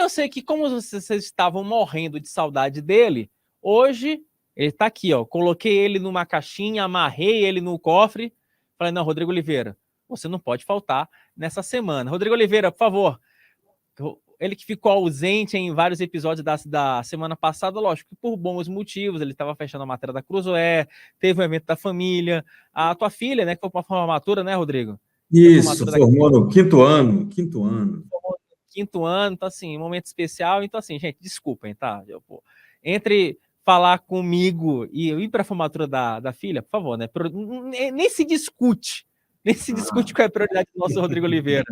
eu sei que, como vocês estavam morrendo de saudade dele, hoje ele está aqui, ó. Coloquei ele numa caixinha, amarrei ele no cofre. Falei, não, Rodrigo Oliveira, você não pode faltar nessa semana. Rodrigo Oliveira, por favor. Ele que ficou ausente em vários episódios da semana passada, lógico que por bons motivos, ele estava fechando a matéria da Cruzoé, teve um evento da família, a tua filha, né, que foi para uma formatura, né, Rodrigo? Isso, formou no quinto ano. Quinto ano, então assim, momento especial, então assim, gente, desculpem, tá? Entre falar comigo e ir para a formatura da filha, por favor, né? Nem se discute qual é a prioridade do nosso Rodrigo Oliveira.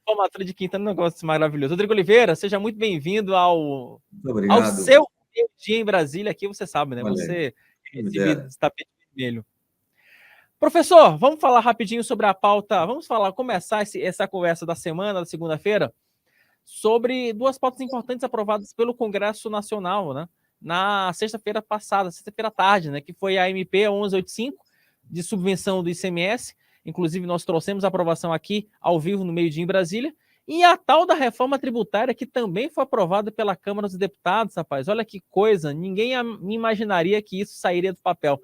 Formatura de quinta é um negócio maravilhoso. Rodrigo Oliveira, seja muito bem-vindo ao seu dia em Brasília. Aqui você sabe, né? Você é recebido de tapete vermelho. Professor, vamos falar rapidinho sobre a pauta. Vamos começar essa conversa da semana, da segunda-feira, sobre duas pautas importantes aprovadas pelo Congresso Nacional, né? Na sexta-feira passada, sexta-feira à tarde, né? Que foi a MP 1185, de subvenção do ICMS. Inclusive, nós trouxemos a aprovação aqui, ao vivo, no meio-dia em Brasília. E a tal da reforma tributária, que também foi aprovada pela Câmara dos Deputados, rapaz. Olha que coisa, ninguém imaginaria que isso sairia do papel.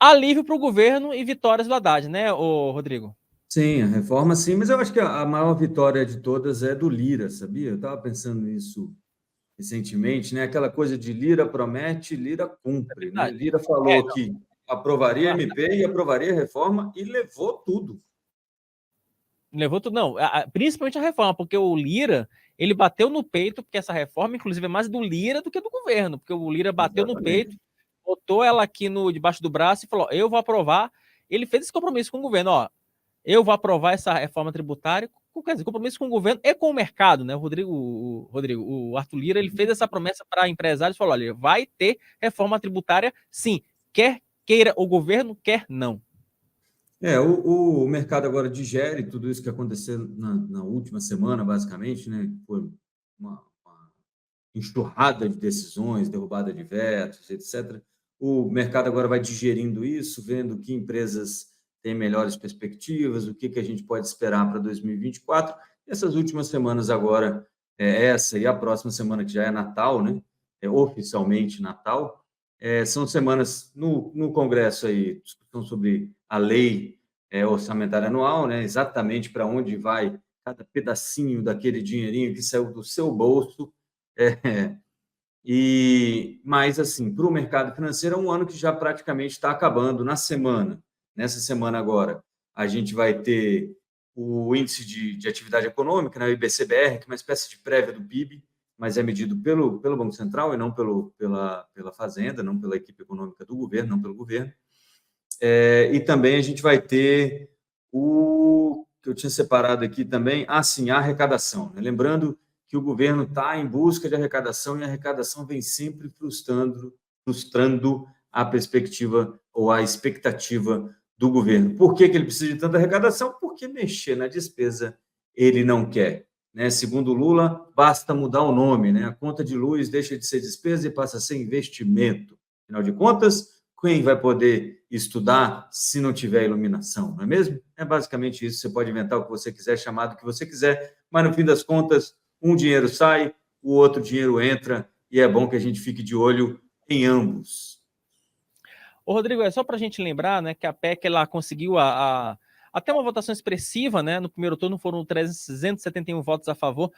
Alívio para o governo e vitórias do Haddad, né, Rodrigo? Sim, a reforma sim, mas eu acho que a maior vitória de todas é do Lira, sabia? Eu estava pensando nisso recentemente, né? Aquela coisa de Lira promete, Lira cumpre, né? Lira falou que aprovaria a MP e aprovaria a reforma e levou tudo. Levou tudo, não, principalmente a reforma, porque o Lira, ele bateu no peito, porque essa reforma, inclusive, é mais do Lira do que do governo, porque o Lira bateu no peito, botou ela aqui debaixo do braço e falou, eu vou aprovar. Ele fez esse compromisso com o governo, ó, eu vou aprovar essa reforma tributária, quer dizer, compromisso com o governo e com o mercado, né? O Arthur Lira, ele fez essa promessa para empresários, falou, olha, vai ter reforma tributária, sim, quer queira o governo, quer não. O mercado agora digere tudo isso que aconteceu na última semana, basicamente, né? Foi uma enxurrada de decisões, derrubada de vetos, etc. O mercado agora vai digerindo isso, vendo que empresas têm melhores perspectivas, o que a gente pode esperar para 2024. Essas últimas semanas agora, essa e a próxima semana, que já é Natal, né? Oficialmente Natal, são semanas no Congresso aí, discussão sobre a lei orçamentária anual, né? Exatamente para onde vai cada pedacinho daquele dinheirinho que saiu do seu bolso. Mas, assim, para o mercado financeiro é um ano que já praticamente está acabando na semana. Nessa semana agora, a gente vai ter o índice de atividade econômica, né, o IBCBR, que é uma espécie de prévia do PIB, mas é medido pelo Banco Central e não pela Fazenda, não pela equipe econômica do governo, não pelo governo. E também a gente vai ter o que eu tinha separado aqui também, a arrecadação. Né? Lembrando que o governo está em busca de arrecadação e a arrecadação vem sempre frustrando a perspectiva ou a expectativa do governo. Por que ele precisa de tanta arrecadação? Porque mexer na despesa ele não quer. Né? Segundo Lula, basta mudar o nome. Né? A conta de luz deixa de ser despesa e passa a ser investimento. Afinal de contas, quem vai poder estudar se não tiver iluminação, não é mesmo? É basicamente isso. Você pode inventar o que você quiser, chamar do que você quiser, mas no fim das contas, um dinheiro sai, o outro dinheiro entra, e é bom que a gente fique de olho em ambos. Ô, Rodrigo, é só para a gente lembrar, né, que a PEC ela conseguiu até uma votação expressiva, né? No primeiro turno foram 371 votos a favor,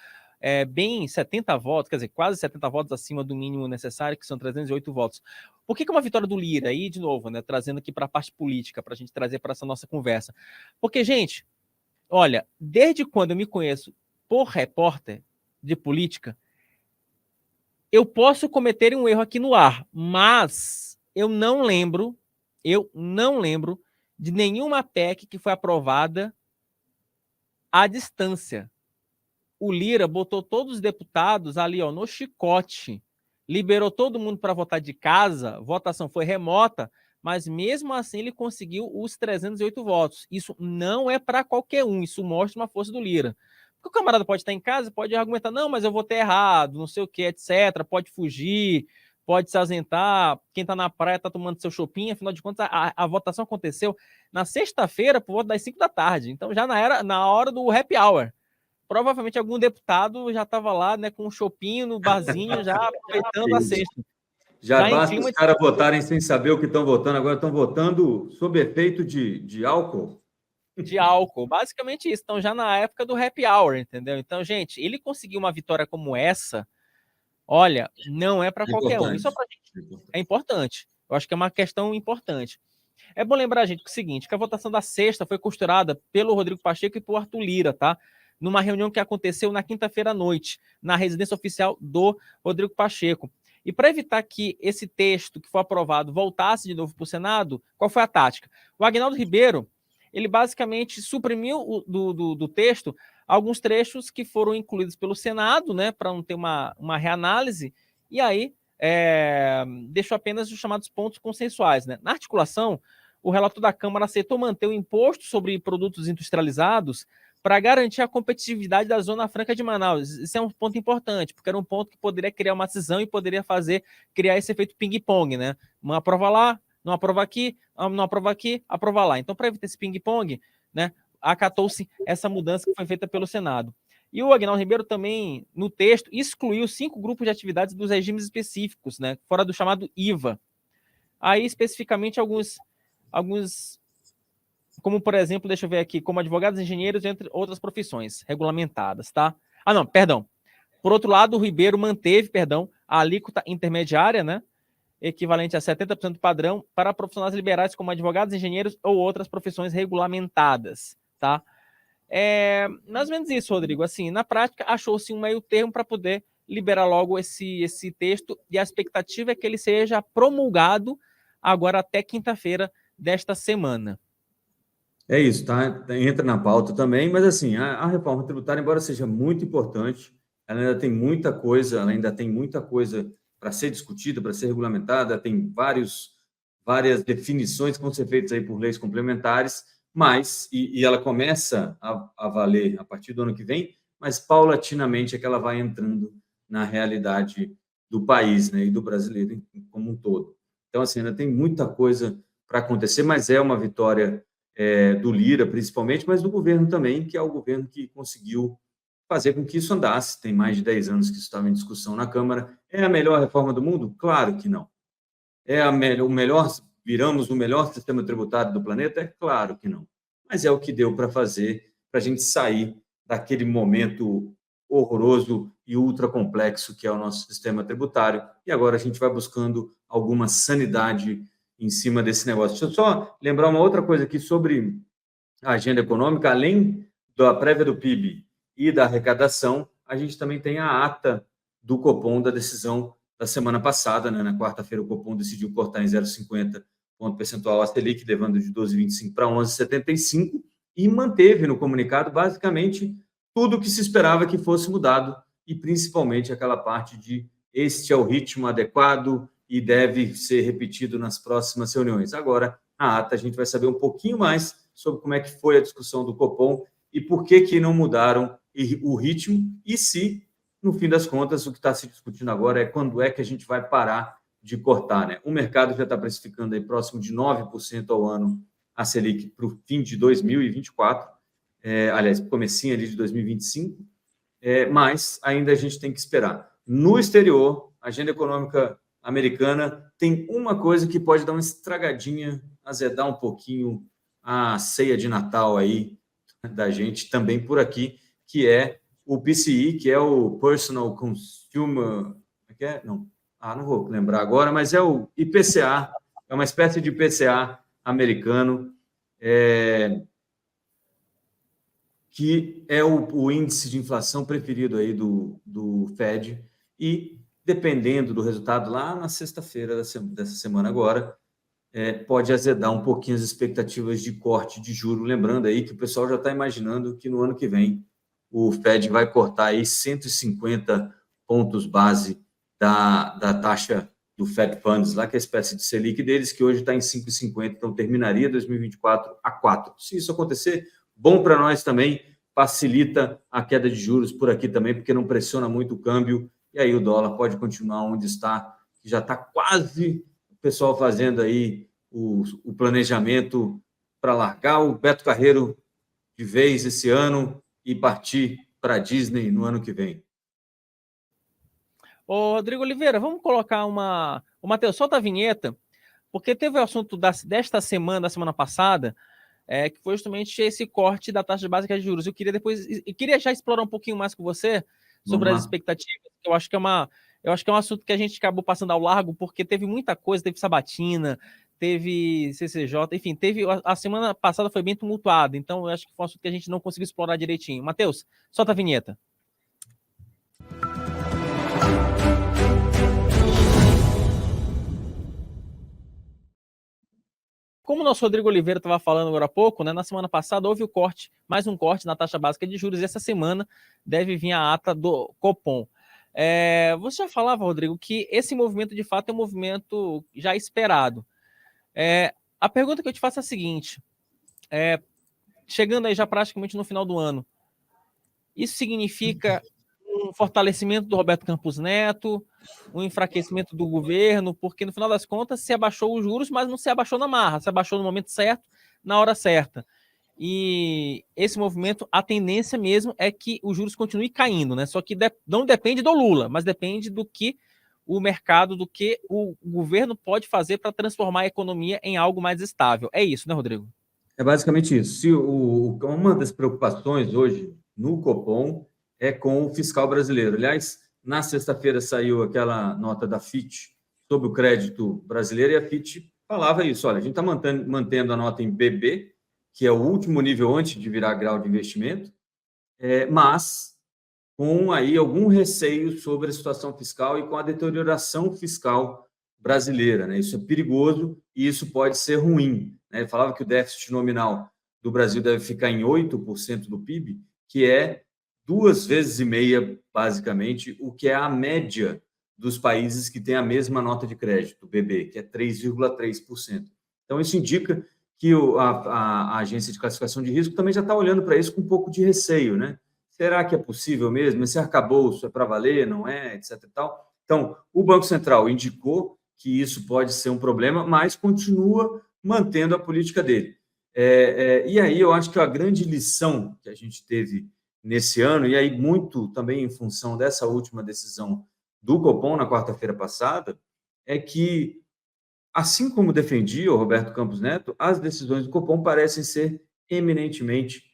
bem 70 votos, quer dizer, quase 70 votos acima do mínimo necessário, que são 308 votos. Por que é uma vitória do Lira? Aí, de novo, né, trazendo aqui para a parte política, para a gente trazer para essa nossa conversa. Porque, gente, olha, desde quando eu me conheço por repórter de política, eu posso cometer um erro aqui no ar, mas eu não lembro de nenhuma PEC que foi aprovada à distância. O Lira botou todos os deputados ali, ó, no chicote, liberou todo mundo para votar de casa, a votação foi remota, mas mesmo assim ele conseguiu os 308 votos. Isso não é para qualquer um, isso mostra uma força do Lira. Porque o camarada pode estar em casa, pode argumentar, não, mas eu votei errado, não sei o que, etc. Pode fugir, pode se ausentar, quem está na praia está tomando seu chopinho, afinal de contas a votação aconteceu na sexta-feira por volta das 5 da tarde, então já na hora do happy hour. provavelmente algum deputado já estava lá, né, com um chopinho no barzinho, já aproveitando a sexta. Já basta os caras votarem sem saber o que estão votando, agora estão votando sob efeito de álcool. De álcool, basicamente isso. Então, já na época do happy hour, entendeu? Então, gente, ele conseguiu uma vitória como essa, olha, não é para qualquer um. Isso pra gente é importante. Eu acho que é uma questão importante. É bom lembrar, gente, que é o seguinte, que a votação da sexta foi costurada pelo Rodrigo Pacheco e por Arthur Lira, tá? Numa reunião que aconteceu na quinta-feira à noite, na residência oficial do Rodrigo Pacheco. E para evitar que esse texto que foi aprovado voltasse de novo para o Senado, qual foi a tática? O Aguinaldo Ribeiro, ele basicamente suprimiu do texto alguns trechos que foram incluídos pelo Senado, né, para não ter uma reanálise, e aí deixou apenas os chamados pontos consensuais, né? Na articulação, o relator da Câmara aceitou manter o imposto sobre produtos industrializados para garantir a competitividade da Zona Franca de Manaus. Isso é um ponto importante, porque era um ponto que poderia criar uma cisão e poderia criar esse efeito ping-pong, né? Uma aprova lá, não aprova aqui, não aprova aqui, aprova lá. Então, para evitar esse ping-pong, né, acatou-se essa mudança que foi feita pelo Senado. E o Aguinaldo Ribeiro também, no texto, excluiu 5 grupos de atividades dos regimes específicos, né, fora do chamado IVA. Aí, especificamente, alguns como, por exemplo, deixa eu ver aqui, como advogados, engenheiros, entre outras profissões regulamentadas, tá? Ah, não, perdão. Por outro lado, o Ribeiro manteve, a alíquota intermediária, né, equivalente a 70% do padrão para profissionais liberais como advogados, engenheiros ou outras profissões regulamentadas, tá? Mais ou menos isso, Rodrigo. Assim, na prática, achou-se um meio termo para poder liberar logo esse texto e a expectativa é que ele seja promulgado agora até quinta-feira desta semana. É isso, tá? Entra na pauta também, mas assim, a reforma tributária, embora seja muito importante, ela ainda tem muita coisa, para ser discutida, para ser regulamentada, tem várias definições que vão ser feitas aí por leis complementares, mas, e ela começa a valer a partir do ano que vem, mas paulatinamente é que ela vai entrando na realidade do país, né, e do brasileiro como um todo. Então, assim, ainda tem muita coisa para acontecer, mas é uma vitória do Lira, principalmente, mas do governo também, que é o governo que conseguiu fazer com que isso andasse. Tem mais de 10 anos que isso estava em discussão na Câmara. É a melhor reforma do mundo? Claro que não. Viramos o melhor sistema tributário do planeta? É claro que não. Mas é o que deu para fazer, para a gente sair daquele momento horroroso e ultra complexo que é o nosso sistema tributário. E agora a gente vai buscando alguma sanidade em cima desse negócio. Deixa eu só lembrar uma outra coisa aqui sobre a agenda econômica. Além da prévia do PIB e da arrecadação, a gente também tem a ata do Copom da decisão da semana passada, né? Na quarta-feira, o Copom decidiu cortar em 0,50 ponto percentual a Selic, levando de 12,25 para 11,75, e manteve no comunicado, basicamente, tudo o que se esperava que fosse mudado, e principalmente aquela parte de este é o ritmo adequado e deve ser repetido nas próximas reuniões. Agora, na ata, a gente vai saber um pouquinho mais sobre como é que foi a discussão do Copom e por que não mudaram o ritmo, e se, no fim das contas, o que está se discutindo agora é quando é que a gente vai parar de cortar, né? O mercado já está precificando aí próximo de 9% ao ano a Selic para o fim de 2024, aliás, comecinho ali de 2025, mas ainda a gente tem que esperar. No exterior, a agenda econômica americana tem uma coisa que pode dar uma estragadinha, azedar um pouquinho a ceia de Natal aí da gente também por aqui, que é o PCI, que é o Personal Consumer... não vou lembrar agora, mas é o IPCA, é uma espécie de IPCA americano, que é o índice de inflação preferido aí do Fed, e dependendo do resultado lá na sexta-feira dessa semana agora, pode azedar um pouquinho as expectativas de corte de juro, lembrando aí que o pessoal já está imaginando que no ano que vem o Fed vai cortar aí 150 pontos base da taxa do Fed Funds, lá que é a espécie de Selic deles, que hoje está em 5,50, então terminaria 2024 a 4. Se isso acontecer, bom para nós também, facilita a queda de juros por aqui também, porque não pressiona muito o câmbio, e aí o dólar pode continuar onde está, que já está quase o pessoal fazendo aí o planejamento para largar o Beto Carreiro de vez esse ano e partir para a Disney no ano que vem. Ô, Rodrigo Oliveira, vamos colocar uma... O Matheus, solta a vinheta, porque teve o assunto desta semana, da semana passada, que foi justamente esse corte da taxa básica de juros. Eu queria já explorar um pouquinho mais com você sobre as expectativas. Eu acho que é um assunto que a gente acabou passando ao largo, porque teve muita coisa, teve sabatina, teve CCJ, enfim, a semana passada foi bem tumultuada, então eu acho que foi um assunto que a gente não conseguiu explorar direitinho. Matheus, solta a vinheta. Como o nosso Rodrigo Oliveira estava falando agora há pouco, né, na semana passada houve mais um corte na taxa básica de juros, e essa semana deve vir a ata do Copom. Você já falava, Rodrigo, que esse movimento de fato é um movimento já esperado. A pergunta que eu te faço é a seguinte, chegando aí já praticamente no final do ano, isso significa um fortalecimento do Roberto Campos Neto, um enfraquecimento do governo, porque no final das contas se abaixou os juros, mas não se abaixou na marra, se abaixou no momento certo, na hora certa. E esse movimento, a tendência mesmo é que os juros continuem caindo, né? Só que não depende do Lula, mas depende do que o mercado, do que o governo pode fazer para transformar a economia em algo mais estável. É isso, né, Rodrigo? É basicamente isso. Uma das preocupações hoje no Copom é com o fiscal brasileiro. Aliás, na sexta-feira saiu aquela nota da Fitch sobre o crédito brasileiro, e a Fitch falava isso: olha, a gente está mantendo a nota em BB, que é o último nível antes de virar grau de investimento, mas com aí algum receio sobre a situação fiscal e com a deterioração fiscal brasileira, né? Isso é perigoso e isso pode ser ruim, né? Ele falava que o déficit nominal do Brasil deve ficar em 8% do PIB, que é 2,5 vezes, basicamente, o que é a média dos países que têm a mesma nota de crédito, BB, que é 3,3%. Então, isso indica que a agência de classificação de risco também já está olhando para isso com um pouco de receio, né? Será que é possível mesmo? Esse arcabouço é para valer, não é, etc. E tal. Então, o Banco Central indicou que isso pode ser um problema, mas continua mantendo a política dele. E aí eu acho que a grande lição que a gente teve nesse ano, e aí muito também em função dessa última decisão do Copom na quarta-feira passada, é que, assim como defendia o Roberto Campos Neto, as decisões do Copom parecem ser eminentemente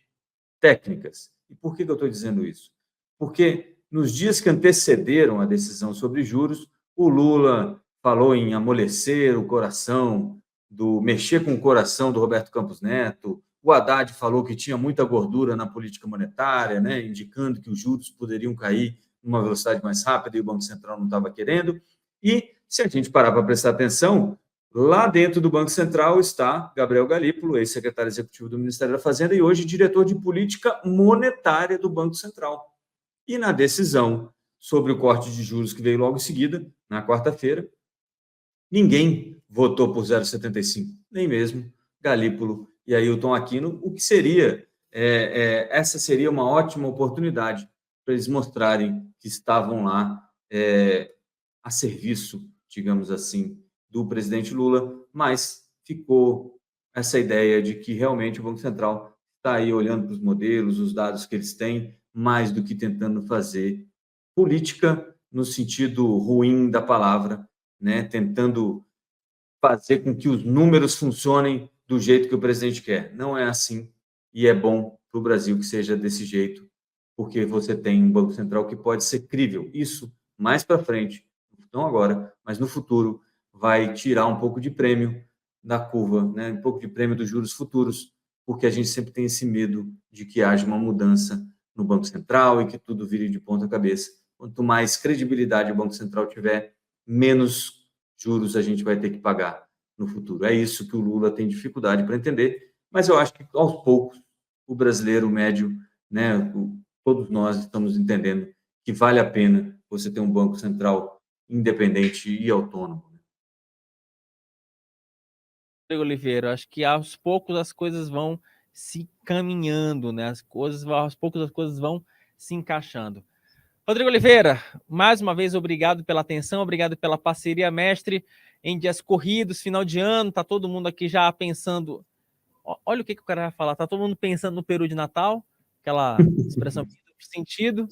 técnicas. E por que eu estou dizendo isso? Porque nos dias que antecederam a decisão sobre juros, o Lula falou em amolecer o coração, mexer com o coração do Roberto Campos Neto, o Haddad falou que tinha muita gordura na política monetária, né, indicando que os juros poderiam cair numa velocidade mais rápida e o Banco Central não estava querendo. E, se a gente parar para prestar atenção, lá dentro do Banco Central está Gabriel Galípolo, ex-secretário executivo do Ministério da Fazenda e hoje diretor de política monetária do Banco Central. E na decisão sobre o corte de juros que veio logo em seguida, na quarta-feira, ninguém votou por 0,75, nem mesmo Galípolo e Ailton Aquino, o que seria, essa seria uma ótima oportunidade para eles mostrarem que estavam lá a serviço, digamos assim, do presidente Lula, mas ficou essa ideia de que realmente o Banco Central está aí olhando para os modelos, os dados que eles têm, mais do que tentando fazer política no sentido ruim da palavra, né? Tentando fazer com que os números funcionem do jeito que o presidente quer. Não é assim, e é bom para o Brasil que seja desse jeito, porque você tem um Banco Central que pode ser crível. Isso, mais para frente, não agora, mas no futuro, vai tirar um pouco de prêmio da curva, né? Um pouco de prêmio dos juros futuros, porque a gente sempre tem esse medo de que haja uma mudança no Banco Central e que tudo vire de ponta cabeça. Quanto mais credibilidade o Banco Central tiver, menos juros a gente vai ter que pagar no futuro. É isso que o Lula tem dificuldade para entender, mas eu acho que aos poucos o brasileiro médio, né, todos nós estamos entendendo que vale a pena você ter um Banco Central independente e autônomo. Rodrigo Oliveira, acho que aos poucos as coisas vão se caminhando, né? Aos poucos as coisas vão se encaixando. Rodrigo Oliveira, mais uma vez, obrigado pela atenção, obrigado pela parceria, mestre, em dias corridos, final de ano, tá todo mundo aqui já pensando, olha o que o cara vai falar, tá todo mundo pensando no peru de Natal, aquela expressão duplo sentido,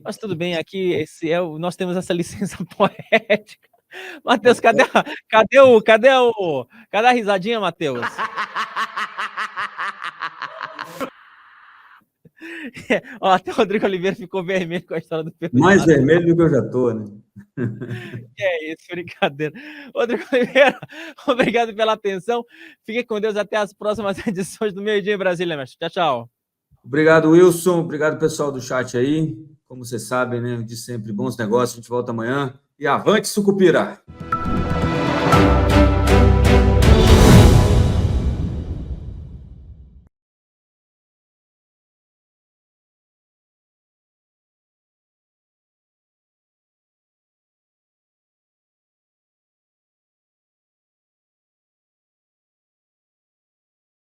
mas tudo bem, aqui nós temos essa licença poética. Matheus, cadê a risadinha, Matheus? Ó, até o Rodrigo Oliveira ficou vermelho com a história do Pedro. Mais vermelho do que eu já tô, né? Que é isso, brincadeira. Rodrigo Oliveira, obrigado pela atenção. Fique com Deus, até as próximas edições do Meio Dia em Brasília, mestre. Tchau, tchau. Obrigado, Wilson. Obrigado, pessoal do chat aí. Como vocês sabem, né? De sempre, bons negócios. A gente volta amanhã. E avante, Sucupira!